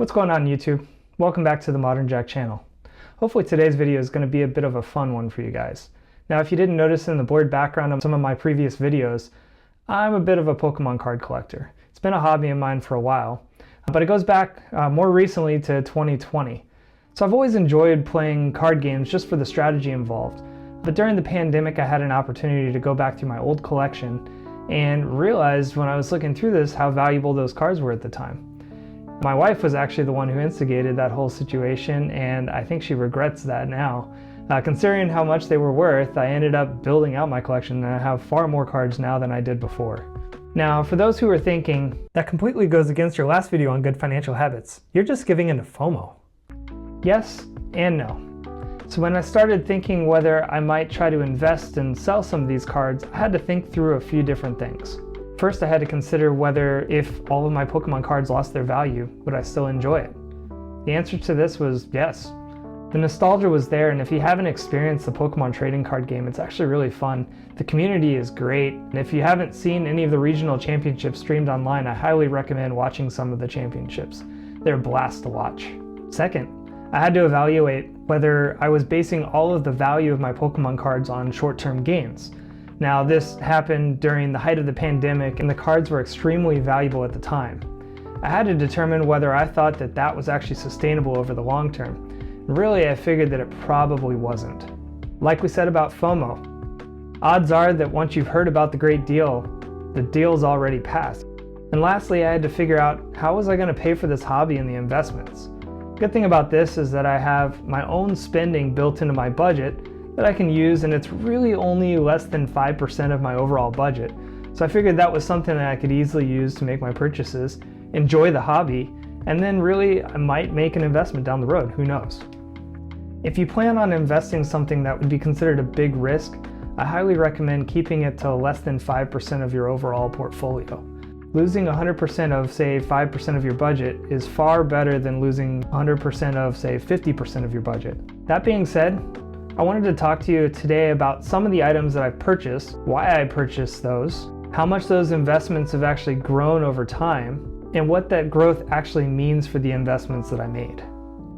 What's going on YouTube? Welcome back to the Modern Jack channel. Hopefully today's video is going to be a bit of a fun one for you guys. Now if you didn't notice in the blurred background of some of my previous videos, I'm a bit of a Pokemon card collector. It's been a hobby of mine for a while, but it goes back more recently to 2020. So I've always enjoyed playing card games just for the strategy involved, but during the pandemic I had an opportunity to go back through my old collection and realized when I was looking through this how valuable those cards were at the time. My wife was actually the one who instigated that whole situation, and I think she regrets that now. Considering how much they were worth, I ended up building out my collection and I have far more cards now than I did before. Now, for those who are thinking, that completely goes against your last video on good financial habits. You're just giving into FOMO. Yes and no. So when I started thinking whether I might try to invest and sell some of these cards, I had to think through a few different things. First, I had to consider whether if all of my Pokemon cards lost their value, would I still enjoy it? The answer to this was yes. The nostalgia was there, and if you haven't experienced the Pokemon trading card game, it's actually really fun. The community is great, and if you haven't seen any of the regional championships streamed online, I highly recommend watching some of the championships. They're a blast to watch. Second, I had to evaluate whether I was basing all of the value of my Pokemon cards on short-term gains. Now, this happened during the height of the pandemic and the cards were extremely valuable at the time. I had to determine whether I thought that that was actually sustainable over the long term. Really, I figured that it probably wasn't. Like we said about FOMO, odds are that once you've heard about the great deal, the deal's already passed. And lastly, I had to figure out how was I going to pay for this hobby and the investments. Good thing about this is that I have my own spending built into my budget that I can use, and it's really only less than 5% of my overall budget. So I figured that was something that I could easily use to make my purchases, enjoy the hobby, and then really I might make an investment down the road, who knows. If you plan on investing something that would be considered a big risk, I highly recommend keeping it to less than 5% of your overall portfolio. Losing 100% of, say, 5% of your budget is far better than losing 100% of, say, 50% of your budget. That being said, I wanted to talk to you today about some of the items that I've purchased, why I purchased those, how much those investments have actually grown over time, and what that growth actually means for the investments that I made.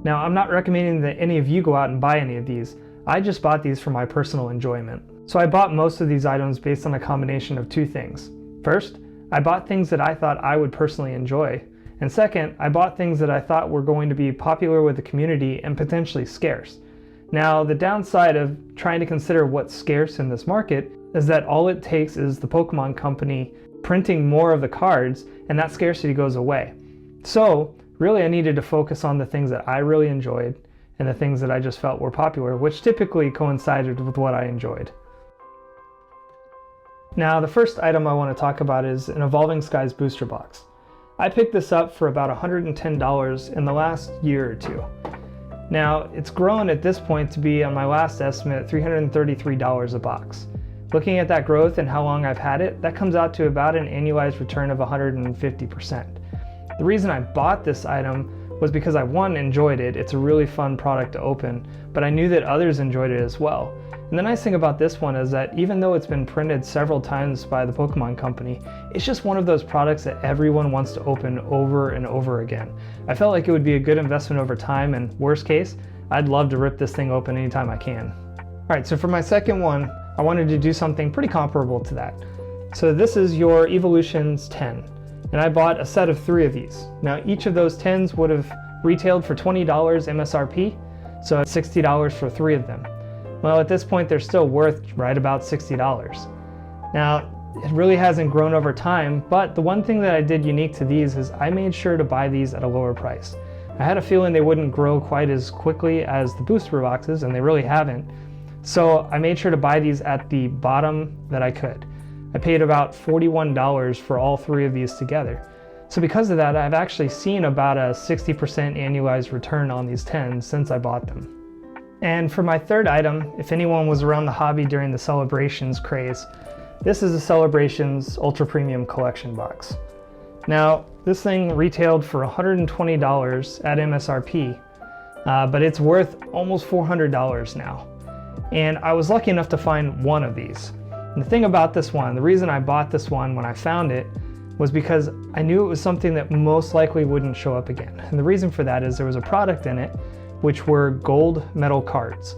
Now, I'm not recommending that any of you go out and buy any of these. I just bought these for my personal enjoyment. So I bought most of these items based on a combination of two things. First, I bought things that I thought I would personally enjoy. And second, I bought things that I thought were going to be popular with the community and potentially scarce. Now, the downside of trying to consider what's scarce in this market is that all it takes is the Pokemon company printing more of the cards and that scarcity goes away. So, really I needed to focus on the things that I really enjoyed and the things that I just felt were popular, which typically coincided with what I enjoyed. Now, the first item I want to talk about is an Evolving Skies booster box. I picked this up for about $110 in the last year or two. Now, it's grown at this point to be, on my last estimate, $333 a box. Looking at that growth and how long I've had it, that comes out to about an annualized return of 150%. The reason I bought this item was because I, one, enjoyed it. It's a really fun product to open, but I knew that others enjoyed it as well. And the nice thing about this one is that even though it's been printed several times by the Pokemon company, it's just one of those products that everyone wants to open over and over again. I felt like it would be a good investment over time, and worst case, I'd love to rip this thing open anytime I can. Alright, so for my second one, I wanted to do something pretty comparable to that. So this is your Evolutions 10, and I bought a set of 3 of these. Now each of those 10s would have retailed for $20 MSRP, so it's $60 for 3 of them. Well, at this point, they're still worth right about $60. Now, it really hasn't grown over time, but the one thing that I did unique to these is I made sure to buy these at a lower price. I had a feeling they wouldn't grow quite as quickly as the booster boxes, and they really haven't. So I made sure to buy these at the bottom that I could. I paid about $41 for all 3 of these together. So because of that, I've actually seen about a 60% annualized return on these 10s since I bought them. And for my third item, if anyone was around the hobby during the Celebrations craze, this is a Celebrations Ultra Premium Collection box. Now, this thing retailed for $120 at MSRP, but it's worth almost $400 now. And I was lucky enough to find one of these. And the thing about this one, the reason I bought this one when I found it, was because I knew it was something that most likely wouldn't show up again. And the reason for that is there was a product in it, which were gold metal cards.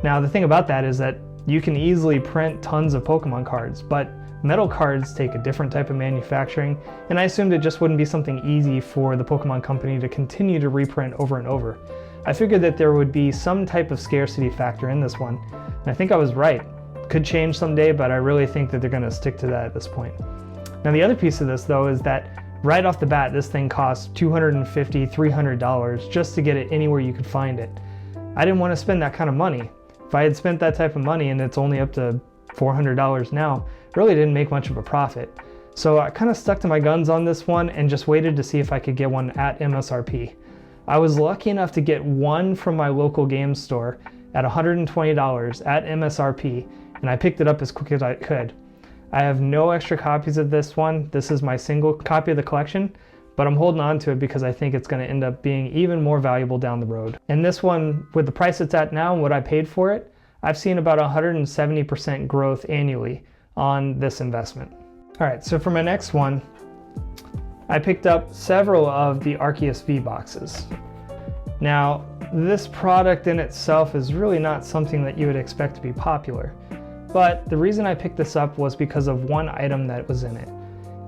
Now the thing about that is that you can easily print tons of Pokemon cards, but metal cards take a different type of manufacturing, and I assumed it just wouldn't be something easy for the Pokemon company to continue to reprint over and over. I figured that there would be some type of scarcity factor in this one, and I think I was right. Could change someday, but I really think that they're going to stick to that at this point. Now the other piece of this though is that right off the bat this thing costs $250, $300 just to get it anywhere you could find it. I didn't want to spend that kind of money. If I had spent that type of money and it's only up to $400 now, it really didn't make much of a profit. So I kind of stuck to my guns on this one and just waited to see if I could get one at MSRP. I was lucky enough to get one from my local game store at $120 at MSRP, and I picked it up as quick as I could. I have no extra copies of this one. This is my single copy of the collection, but I'm holding on to it because I think it's going to end up being even more valuable down the road. And this one, with the price it's at now and what I paid for it, I've seen about 170% growth annually on this investment. All right, so for my next one, I picked up several of the Arceus V boxes. Now, this product in itself is really not something that you would expect to be popular, but the reason I picked this up was because of one item that was in it.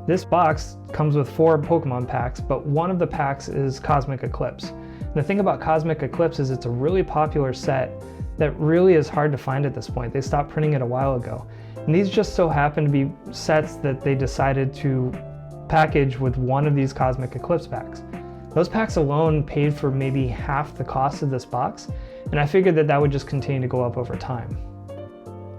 This box comes with 4 Pokemon packs, but one of the packs is Cosmic Eclipse. And the thing about Cosmic Eclipse is it's a really popular set that really is hard to find at this point. They stopped printing it a while ago. And these just so happen to be sets that they decided to package with one of these Cosmic Eclipse packs. Those packs alone paid for maybe half the cost of this box, and I figured that that would just continue to go up over time.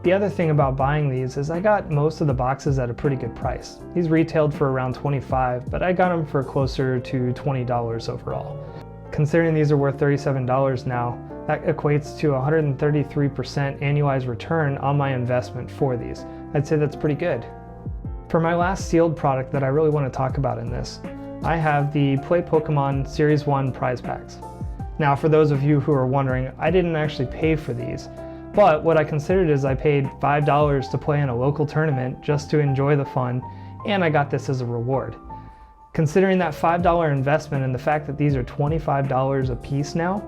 The other thing about buying these is I got most of the boxes at a pretty good price. These retailed for around $25, but I got them for closer to $20 overall. Considering these are worth $37 now, that equates to 133% annualized return on my investment for these. I'd say that's pretty good. For my last sealed product that I really want to talk about in this, I have the Play Pokemon Series 1 prize packs. Now for those of you who are wondering, I didn't actually pay for these. But what I considered is I paid $5 to play in a local tournament just to enjoy the fun, and I got this as a reward. Considering that $5 investment and the fact that these are $25 a piece now,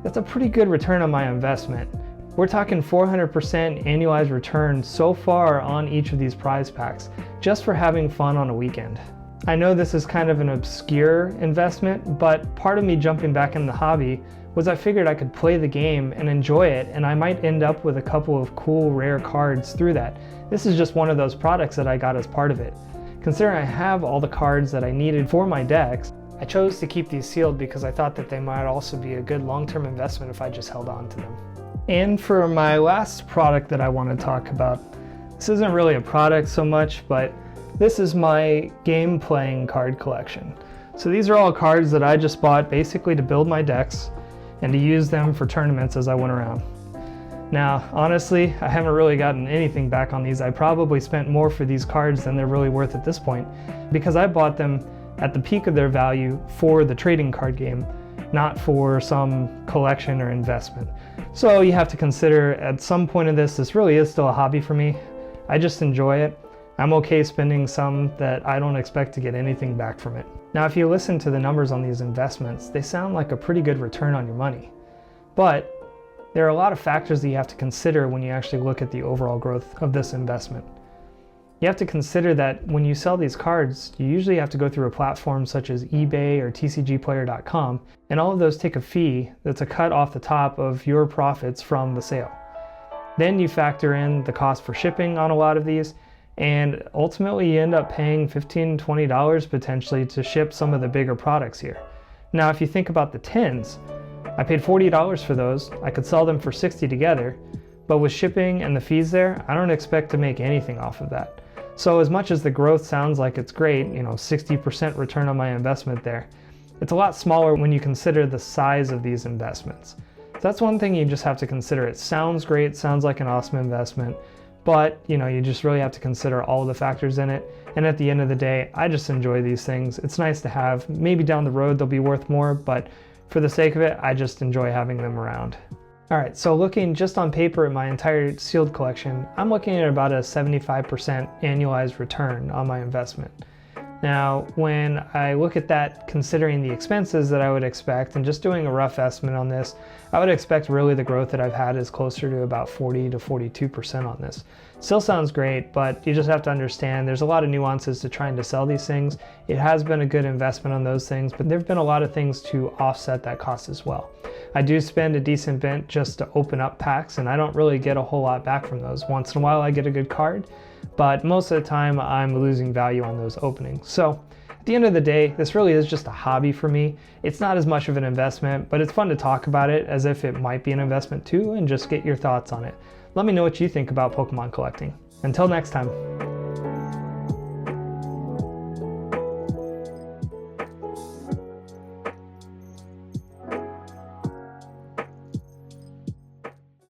that's a pretty good return on my investment. We're talking 400% annualized return so far on each of these prize packs, just for having fun on a weekend. I know this is kind of an obscure investment, but part of me jumping back in the hobby was I figured I could play the game and enjoy it, and I might end up with a couple of cool rare cards through that. This is just one of those products that I got as part of it. Considering I have all the cards that I needed for my decks, I chose to keep these sealed because I thought that they might also be a good long-term investment if I just held on to them. And for my last product that I want to talk about, this isn't really a product so much, but this is my game playing card collection. So these are all cards that I just bought basically to build my decks and to use them for tournaments as I went around. Now, honestly, I haven't really gotten anything back on these. I probably spent more for these cards than they're really worth at this point, because I bought them at the peak of their value for the trading card game, not for some collection or investment. So you have to consider at some point in this really is still a hobby for me. I just enjoy it. I'm okay spending some that I don't expect to get anything back from it. Now, if you listen to the numbers on these investments, they sound like a pretty good return on your money. But there are a lot of factors that you have to consider when you actually look at the overall growth of this investment. You have to consider that when you sell these cards, you usually have to go through a platform such as eBay or TCGplayer.com, and all of those take a fee that's a cut off the top of your profits from the sale. Then you factor in the cost for shipping on a lot of these, and ultimately you end up paying $15, $20 potentially to ship some of the bigger products here. Now, if you think about the tins, I paid $40 for those. I could sell them for $60 together, but with shipping and the fees there, I don't expect to make anything off of that. So as much as the growth sounds like it's great, 60% return on my investment there, it's a lot smaller when you consider the size of these investments. So that's one thing you just have to consider. It sounds great, sounds like an awesome investment, but you just really have to consider all the factors in it. And at the end of the day, I just enjoy these things. It's nice to have. Maybe down the road they'll be worth more, but for the sake of it, I just enjoy having them around. All right, so looking just on paper at my entire sealed collection, I'm looking at about a 75% annualized return on my investment. Now, when I look at that, considering the expenses that I would expect, and just doing a rough estimate on this, I would expect really the growth that I've had is closer to about 40 to 42% on this. Still sounds great, but you just have to understand there's a lot of nuances to trying to sell these things. It has been a good investment on those things, but there've been a lot of things to offset that cost as well. I do spend a decent bit just to open up packs, and I don't really get a whole lot back from those. Once in a while I get a good card, but most of the time I'm losing value on those openings. So at the end of the day, this really is just a hobby for me. It's not as much of an investment, but it's fun to talk about it as if it might be an investment too, and just get your thoughts on it. Let me know what you think about Pokemon collecting. Until next time.